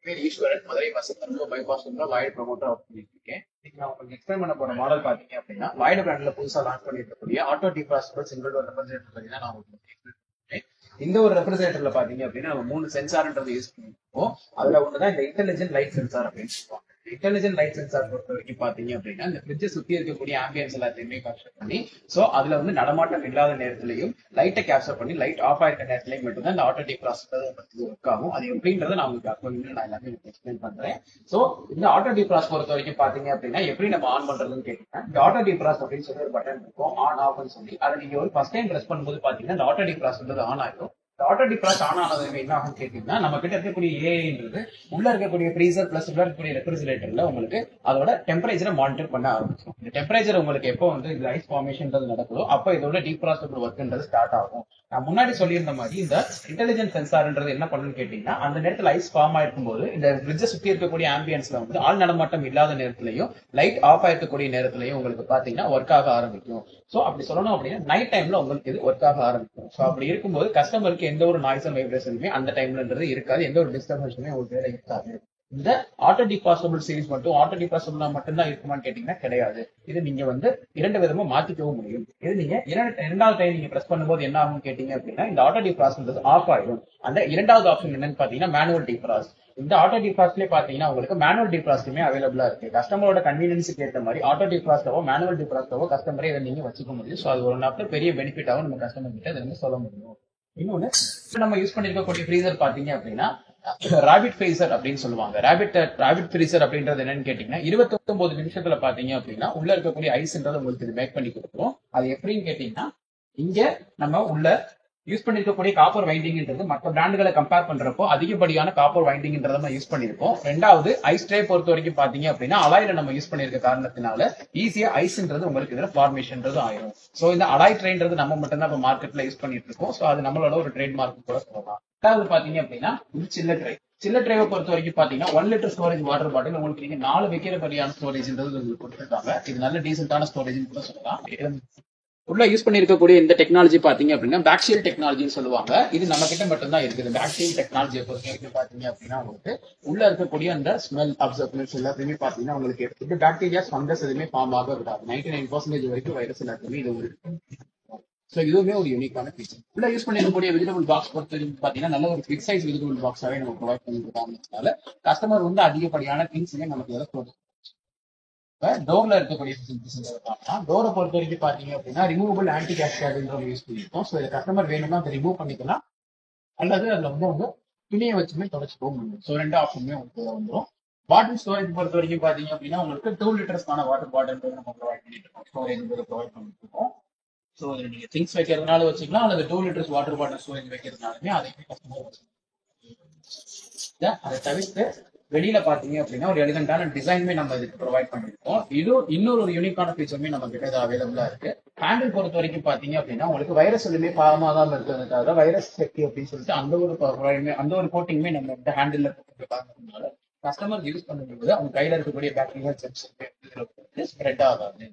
பேர் ஈஸ்வரன், மதுரை வசந்தம் bypass void promoter பண்ணிட்டு இருக்கேன். இன்னைக்கு நான் உங்களுக்கு எக்ஸ்பிளைன் பண்ண போற மாடல் பாத்தீங்க அப்படின்னா வாய்டு பிராண்ட்ல புதுசா லான்ச் பண்ணிருக்கக்கூடிய auto defrostable single door refrigerator பத்தி தான் நான் உங்களுக்கு எக்ஸ்பிளைன் பண்ணுறேன். இந்த ஒரு ரெஃப்ரிஜரேட்டர்ல பாத்தீங்க அப்படின்னா நம்ம 3 சென்சார்ன்றது யூஸ் பண்ணிருக்கோம். அதுல ஒண்ணுதான் இந்த இன்டெலிஜென்ட் லைட் சென்சார் அப்படின்னு சொல்லுவாங்க. இன்டெலிஜென்ட் லைட் சென்சார் பொறுத்த வரைக்கும் பாத்தீங்க அப்படின்னா இந்த ஃப்ரிட்ஜை சுத்தி இருக்கக்கூடிய ஆம்பியன்ஸ் எல்லாத்தையுமே கேப்சர் பண்ணி சோ அதுல வந்து நடமாட்டம் இல்லாத நேரத்திலையும் லைட்டை கேப்சர் பண்ணி லைட் ஆஃப் ஆயிருக்க நேரத்திலையும் மட்டும் தான் இந்த ஆட்டோ டிஃபாஸ்டர் ஒர்க் ஆகும். அது எப்படின்றத நான் உங்களுக்கு நான் எல்லாமே எக்ஸ்பிளைன் பண்றேன். சோ இந்த ஆட்டோ டிஃபாஸ்ட் பொறுத்த வரைக்கும் பாத்தீங்க அப்படின்னா எப்படி நம்ம ஆன் பண்றதுன்னு கேட்டீங்கன்னா இந்த ஆட்டோ டிஃபாஸ்ட் அப்படின்னு சொல்லி ஒரு பட்டன் இருக்கும், ஆன் ஆஃப்னு சொல்லி. அதை நீங்க ஒரு ஃபர்ஸ்ட் டைம் பிரஸ் பண்ணும்போது பாத்தீங்கன்னா இந்த ஆட்டோ டிஃபாஸ்ட் ஆன் ஆயிடும். ஆட்டோ டிஃபாஸ்ட் ஆன் ஆனது என்ன ஆகும் கேட்டீங்கன்னா நம்ம கிட்ட இருக்கக்கூடிய ஏஐன்றது உள்ள இருக்கக்கூடிய ஃப்ரீசர் பிளஸ் உள்ள இருக்கக்கூடிய ரெஃப்ரிஜரேட்டர்ல உங்களுக்கு அதோட டெம்பரேச்சரை மானிட்டர் பண்ண ஆரம்பிக்கும். இந்த டெம்பரேச்சர் உங்களுக்கு எப்போ வந்து இந்த ஐஸ் ஃபார்மேஷன்றது நடக்குதோ அப்போ இதோட டிஃபாஸ்டபிள் ஒர்க்ன்றது ஸ்டார்ட் ஆகும். நான் முன்னாடி சொல்லியிருந்த மாதிரி இந்த இன்டெலிஜென்ட் சென்சார்ன்றது என்ன பண்ணுன்னு கேட்டீங்கன்னா அந்த நேரத்தில் ஐஸ் ஃபார்ம் ஆயிருக்கும் போது இந்த ஃப்ரிட்ஜை சுத்தி இருக்கக்கூடிய ஆம்பியன்ஸ்ல வந்து ஆள் நடமாட்டம் இல்லாத நேரத்திலையும் லைட் ஆஃப் ஆயிருக்கக்கூடிய நேரத்திலையும் உங்களுக்கு பாத்தீங்கன்னா ஒர்க் ஆக ஆரம்பிக்கும். சோ அப்படி சொல்லணும் அப்படின்னா நைட் டைம்ல உங்களுக்கு இது ஒர்க் ஆக ஆரம்பிக்கும். சோ அப்படி இருக்கும்போது கஸ்டமருக்கு எந்த ஒரு நாய்ஸ் அண்ட் வைப்ரேஷனுமே அந்த டைம்லன்றது இருக்காது, எந்த ஒரு டிஸ்டர்பன்ஸுமே உங்களுக்கு வேலை இருக்காது. இந்த ஆட்டோ டிஃபாஸ்டபிள் சீரிஸ் மட்டும் ஆட்டோ டிஃபாஸ்டபிள் மட்டும்தான் இருக்குமான்னு கேட்டீங்கன்னா கிடையாது. இது நீங்க வந்து 2 விதமா மாத்திக்கவும் முடியும். இது நீங்க இரண்டாவது டைம் நீங்க பிரஸ் பண்ணும்போது என்ன ஆகும் கேட்டீங்க அப்படின்னா இந்த ஆட்டோ டிஃபாஸ்ட் ஆஃப் ஆயிடும். அந்த இரண்டாவது ஆப்ஷன் என்னன்னு பாத்தீங்கன்னா மேனுவல் டிஃபாஸ்ட். இந்த ஆட்டோ டிஃபாஸ்ட்லயே பாத்தீங்கன்னா உங்களுக்கு மேனுவல் டிஃபாஸ்ட்டுமே அவைலபிளா இருக்கு. கஸ்டமரோட கன்வீனியன்ஸுக்கு ஏற்ற மாதிரி ஆட்டோ டிஃபாஸ்டவோ மேனுவல் டிஃபாஸ்டவோ கஸ்டமரே இதை நீங்க வச்சுக்க முடியும். சோ அது ஒரு பெரிய பெனிஃபிட்டாவும் நம்ம கஸ்டமர் கிட்ட இதை சொல்ல முடியும். இன்னொன்னு நம்ம யூஸ் பண்ணிருக்கக்கூடிய ஃப்ரீசர் பாத்தீங்க அப்படின்னா ராபிட் ஃப்ரீசர் அப்படின்னு சொல்லுவாங்க. ராபிட் ஃப்ரீசர் அப்படின்றது என்னன்னு கேட்டீங்கன்னா 29 நிமிஷத்துல பாத்தீங்க அப்படின்னா உள்ள இருக்கக்கூடிய ஐஸ்ன்றது உங்களுக்கு இது மேக் பண்ணி கொடுக்கும். அது எப்படின்னு கேட்டீங்கன்னா இங்க நம்ம உள்ள யூஸ் பண்ணிருக்கக்கூடிய காப்பர் வைண்டிங்ன்றது மற்ற பிராண்டுகளை கம்பேர் பண்றப்போ அதிகப்படியான காப்பர் வைண்டிங்ன்றத நம்ம யூஸ் பண்ணிருக்கோம். ரெண்டாவது ஐஸ் ட்ரே பொறுத்த வரைக்கும் பாத்தீங்க அப்படின்னா அலாயில நம்ம யூஸ் பண்ணிருக்க காரணத்தினால ஈஸியா ஐஸ்ன்றது உங்களுக்கு இதுல ஃபார்மேஷன்றது ஆயிரும். சோ இந்த அலாய் ட்ரேன்றது நம்ம மட்டும் தான் இப்ப மார்க்கெட்ல யூஸ் பண்ணிட்டு இருக்கோம். சோ அது நம்மளோட ஒரு ட்ரேட் மார்க் கூட சொல்லலாம். ரெண்டாவது பாத்தீங்க அப்படின்னா இது சில்லர் ட்ரே. சில்லர் ட்ரேவை பொறுத்த வரைக்கும் பாத்தீங்கன்னா 1 லிட்டர் ஸ்டோரேஜ் வாட்டர் பாட்டில் உங்களுக்கு நீங்க 4 வைக்கிறபடியான ஸ்டோரேஜ்ன்றது உங்களுக்கு கொடுத்துருக்காங்க. இது நல்ல டீசென்டான ஸ்டோரேஜ் கூட சொல்லலாம். உள்ள யூஸ் பண்ணிருக்கக்கூடிய இந்த டெக்னாலஜி பாத்தீங்க அப்படின்னா பேக்ஷீல் டெக்னாலஜின்னு சொல்லுவாங்க. இது நம்ம கிட்ட மட்டும் தான் இருக்குது. பேக்ஷீல் டெக்னாலஜியை பொறுத்த வரைக்கும் பாத்தீங்க அப்படின்னா உங்களுக்கு உள்ள இருக்கக்கூடிய அந்த ஸ்மெல் அப்சர்வன்ஸ் எல்லாத்தையுமே பாத்தீங்கன்னா உங்களுக்கு எடுத்துட்டு பாக்டீரியா ஃபங்கஸ் எதுவுமே ஃபார்ம் ஆக விடாது. 99% வரைக்கும் வைரஸ் எல்லாத்தையுமே இது ஒரு சோ இதுவுமே ஒரு யூனிக்கான ஃபீச்சர். உள்ள யூஸ் பண்ணிருக்கக்கூடிய வெஜிடபிள் பாக்ஸ் பொறுத்த வரைக்கும் பாத்தீங்கன்னா நல்ல ஒரு பிக் சைஸ் வெஜிடபிள் பாக்ஸாவே நம்ம ப்ரொவைட் பண்ணிருக்காங்க. கஸ்டமர் வந்து அதிகப்படியான திங்ஸுமே நமக்கு எதை டோர்ல இருக்கக்கூடிய டோரை பொறுத்த வரைக்கும் பாத்தீங்க அப்படின்னா ரிமூவபிள் ஆன்டி கேஸ்கேட்ன்ற யூஸ் பண்ணிருக்கோம். சோ இதை கஸ்டமர் வேணும்னா அதை ரிமூவ் பண்ணிக்கலாம் அல்லது அதுல வந்து துணியை வச்சுமே தொடச்சுக்கவும் முடியும். சோ 2 ஆப்ஷனுமே உங்களுக்கு வந்துடும். பாட்டில் ஸ்டோரேஜ் பொறுத்த வரைக்கும் பாத்தீங்க அப்படின்னா உங்களுக்கு 2 லிட்டர்ஸ்க்கான வாட்டர் பாட்டில் நம்ம ப்ரொவைட் பண்ணிட்டு இருக்கோம். ஸ்டோரேஜ் ப்ரொவைட் பண்ணிட்டு இருக்கோம். சோ நீங்க திங்ஸ் வைக்கிறதுனால வச்சுக்கலாம் அல்லது 2 லிட்டர்ஸ் வாட்டர் பாட்டில் ஸ்டோரேஜ் வைக்கிறதுனாலுமே அதையுமே கஸ்டமர் வச்சுக்கலாம். அதை தவிர்த்து வெளியில பாத்தீங்க அப்படின்னா ஒரு எலிகண்டான டிசைனுமே நம்ம இதுக்கு ப்ரொவைட் பண்ணிருக்கோம். இது இன்னொரு ஒரு யூனிக்கான ஃபீச்சருமே நம்ம கிட்ட அவைலபிளா இருக்கு. ஹேண்டில் பொறுத்த வரைக்கும் பாத்தீங்க அப்படின்னா உங்களுக்கு வைரஸ் எதுவுமே ஃபார்ம் ஆகாம இருக்கிறதுக்காக வைரஸ் சேஃப்டி அப்படின்னு சொல்லிட்டு அந்த ஒரு கோட்டிங்குமே நம்ம இந்த ஹேண்டில் காரணத்தினால கஸ்டமர் யூஸ் பண்ணும்போது அவங்க கையில இருக்கக்கூடிய பாக்டீரியா ஜெர்ம்ஸ் ஸ்ப்ரெட் ஆகாது.